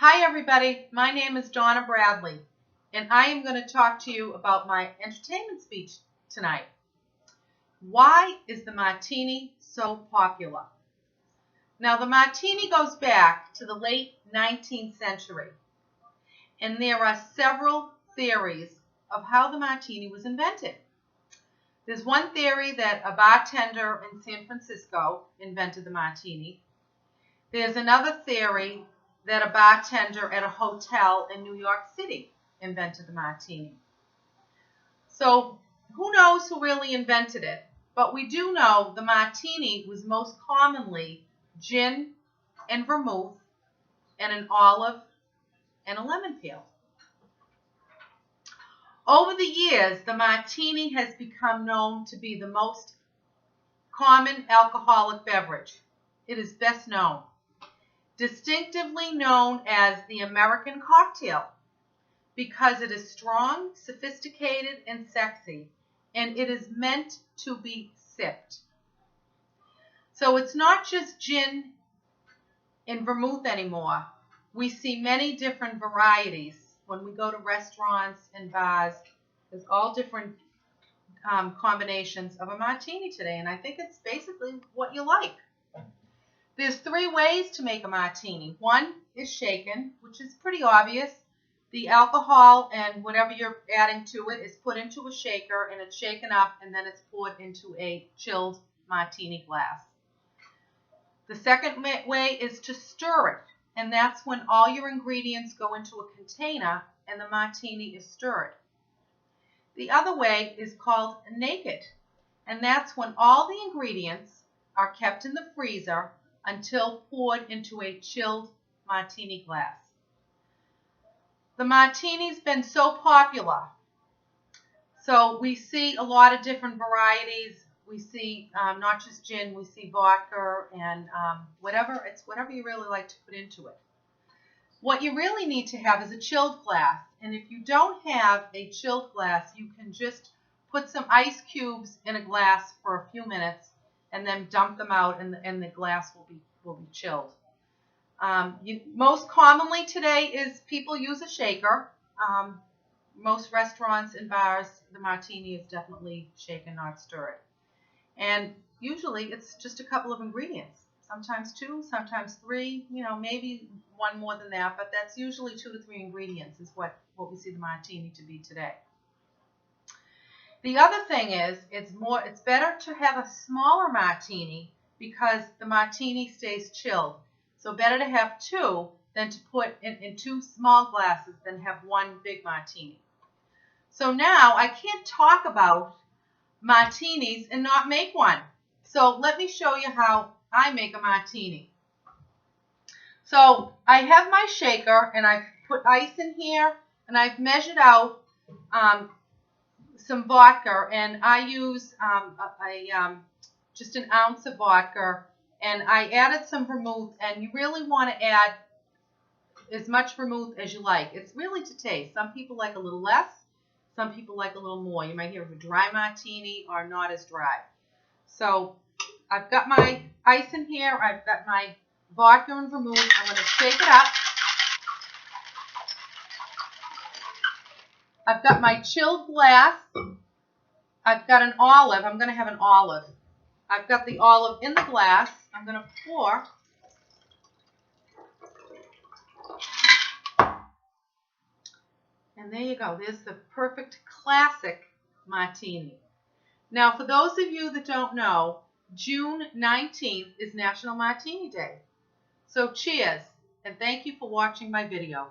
Hi everybody, my name is Donna Bradley, and I am going to talk to you about my entertainment speech tonight. Why is the Martini so popular? Now the Martini goes back to the late 19th century, and there are several theories of how the Martini was invented. There's one theory that a bartender in San Francisco invented the Martini. There's another theory that a bartender at a hotel in New York City invented the Martini. So who knows who really invented it, but we do know the Martini was most commonly gin and vermouth and an olive and a lemon peel. Over the years, the Martini has become known to be the most common alcoholic beverage. It is best known, distinctively known as the American cocktail, because it is strong, sophisticated, and sexy, and it is meant to be sipped. So it's not just gin and vermouth anymore. We see many different varieties. When we go to restaurants and bars, there's all different combinations of a Martini today, and I think it's basically what you like. There's three ways to make a Martini. One is shaken, which is pretty obvious. The alcohol and whatever you're adding to it is put into a shaker, and it's shaken up, and then it's poured into a chilled Martini glass. The second way is to stir it, and that's when all your ingredients go into a container and the Martini is stirred. The other way is called naked, and that's when all the ingredients are kept in the freezer until poured into a chilled Martini glass. The Martini's been so popular, so we see a lot of different varieties. We see not just gin, we see vodka and whatever you really like to put into it. What you really need to have is a chilled glass, and if you don't have a chilled glass, you can just put some ice cubes in a glass for a few minutes and then dump them out, and the glass will be chilled. Most commonly today is people use a shaker. Most restaurants and bars, the Martini is definitely shaken, not stirred. And usually it's just a couple of ingredients, sometimes two, sometimes three, maybe one more than that, but that's usually 2 to 3 ingredients is what we see the Martini to be today. The other thing is it's better to have a smaller Martini because the Martini stays chilled. So better to have 2 than to put in 2 small glasses than have 1 big Martini. So now I can't talk about Martinis and not make one. So let me show you how I make a Martini. So I have my shaker, and I've put ice in here, and I've measured out some vodka, and I use just an ounce of vodka, and I added some vermouth, and you really want to add as much vermouth as you like. It's really to taste. Some people like a little less. Some people like a little more. You might hear of a dry Martini or not as dry. So I've got my ice in here. I've got my vodka and vermouth. I'm going to shake it up. I've got my chilled glass. I've got an olive. I'm going to have an olive. I've got the olive in the glass. I'm going to pour. And there you go. There's the perfect classic Martini. Now, for those of you that don't know, June 19th is National Martini Day. So cheers, and thank you for watching my video.